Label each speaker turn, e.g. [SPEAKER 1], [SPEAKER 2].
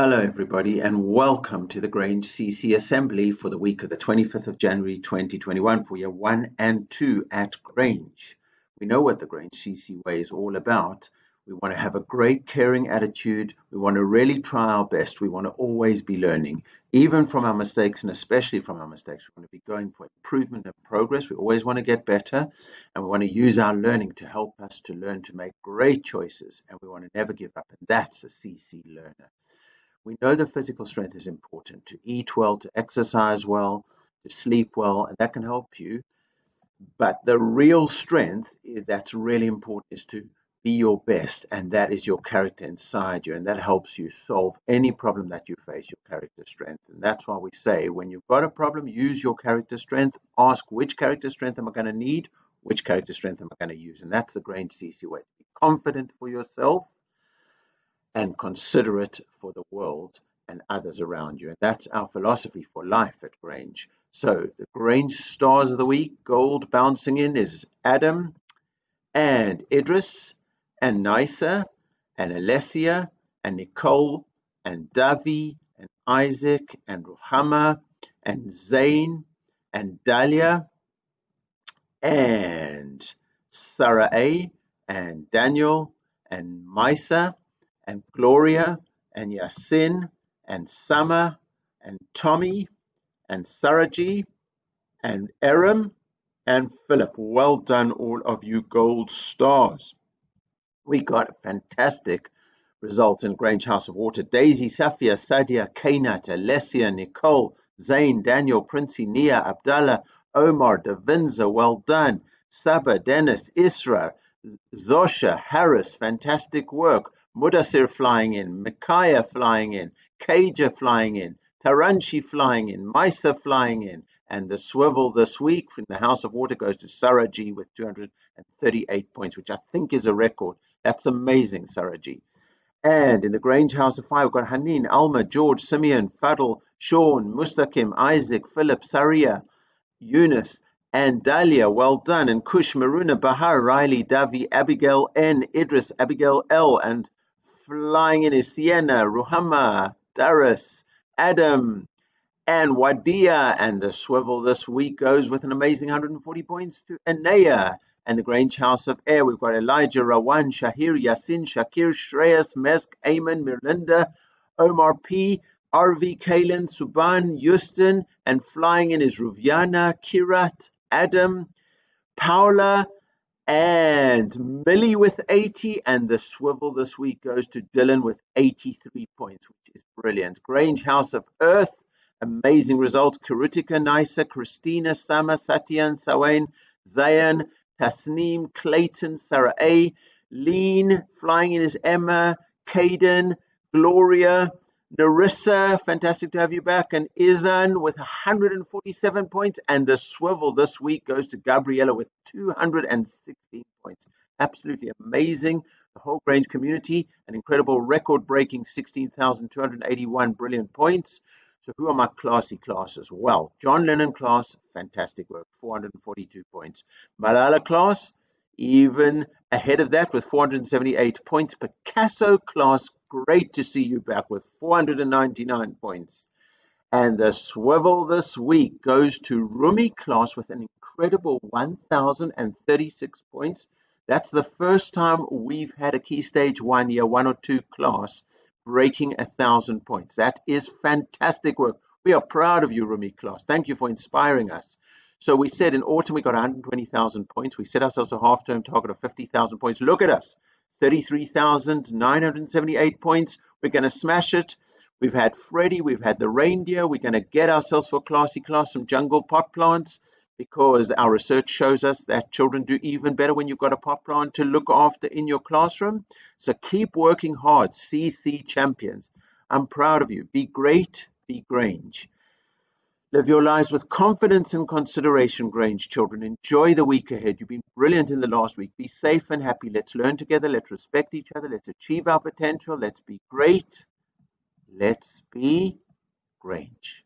[SPEAKER 1] Hello everybody and welcome to the Grange CC Assembly for the week of the 25th of January 2021 for year 1 and 2 at Grange. We know what the Grange CC way is all about. We want to have a great caring attitude. We want to really try our best. We want to always be learning, even from our mistakes, and especially from our mistakes. We want to be going for improvement and progress. We always want to get better, and we want to use our learning to help us to learn to make great choices, and we want to never give up, and that's a CC learner. We know that physical strength is important, to eat well, to exercise well, to sleep well, and that can help you. But the real strength that's really important is to be your best, and that is your character inside you, and that helps you solve any problem that you face, your character strength. And that's why we say when you've got a problem, use your character strength. Ask, which character strength am I going to need? Which character strength am I going to use? And that's the Grange CC way. Be confident for yourself and considerate for the world and others around you. And that's our philosophy for life at Grange. So the Grange stars of the week, gold bouncing in, is Adam and Idris and Nisa and Alessia and Nicole and Davi and Isaac and Ruhama and Zain and Dalia and Sarah A and Daniel and Misa and Gloria and Yasin and Sama and Tommy and Saraji and Aram and Philip. Well done, all of you gold stars. We got fantastic results in Grange House of Water. Daisy, Safia, Sadia, Kainat, Alessia, Nicole, Zain, Daniel, Princey, Nia, Abdallah, Omar, Davinza, well done. Saba, Dennis, Isra, Zosha, Harris, fantastic work. Mudassir flying in, Micaiah flying in, Kaja flying in, Taranchi flying in, Misa flying in, and the swivel this week from the House of Water goes to Sarah G with 238 points, which I think is a record. That's amazing, Sarah G. And in the Grange House of Fire, we've got Hanin, Alma, George, Simeon, Fadl, Sean, Mustaqim, Isaac, Philip, Saria, Eunice, and Dalia, well done. And Kush, Maruna, Bahar, Riley, Davi, Abigail N, Idris, Abigail L, and flying in is Sienna, Ruhama, Daris, Adam, and Wadia. And the swivel this week goes with an amazing 140 points to Anaya. And the Grange House of Air, we've got Elijah, Rawan, Shahir, Yasin, Shakir, Shreyas, Mesk, Ayman, Mirlinda, Omar P, RV, Kalen, Suban, Houston, and flying in is Ruviana, Kirat, Adam, Paula, and Millie with 80, and the swivel this week goes to Dylan with 83 points, which is brilliant. Grange House of Earth, amazing results. Karutika, Nisa, Christina, Sama, Satyan, Sawain, Zayan, Tasneem, Clayton, Sarah A, Lean, flying in is Emma, Caden, Gloria, Narissa, fantastic to have you back, and Izan with 147 points, and the swivel this week goes to Gabriella with 216 points. Absolutely amazing. The whole Grange community, an incredible record-breaking 16,281 brilliant points. So who are my classy classes? Well, John Lennon class, fantastic work, 442 points. Malala class, even ahead of that with 478 points. Picasso class, great to see you back with 499 points. And the swivel this week goes to Rumi class with an incredible 1,036 points. That's the first time we've had a Key Stage 1 year 1 or 2 class breaking 1,000 points. That is fantastic work. We are proud of you, Rumi class. Thank you for inspiring us. So we said in autumn we got 120,000 points. We set ourselves a half-term target of 50,000 points. Look at us, 33,978 points. We're going to smash it. We've had Freddie, we've had the reindeer. We're going to get ourselves for classy class some jungle pot plants, because our research shows us that children do even better when you've got a pot plant to look after in your classroom. So keep working hard, CC champions. I'm proud of you. Be great, be Grange. Live your lives with confidence and consideration, Grange children. Enjoy the week ahead. You've been brilliant in the last week. Be safe and happy. Let's learn together. Let's respect each other. Let's achieve our potential. Let's be great. Let's be Grange.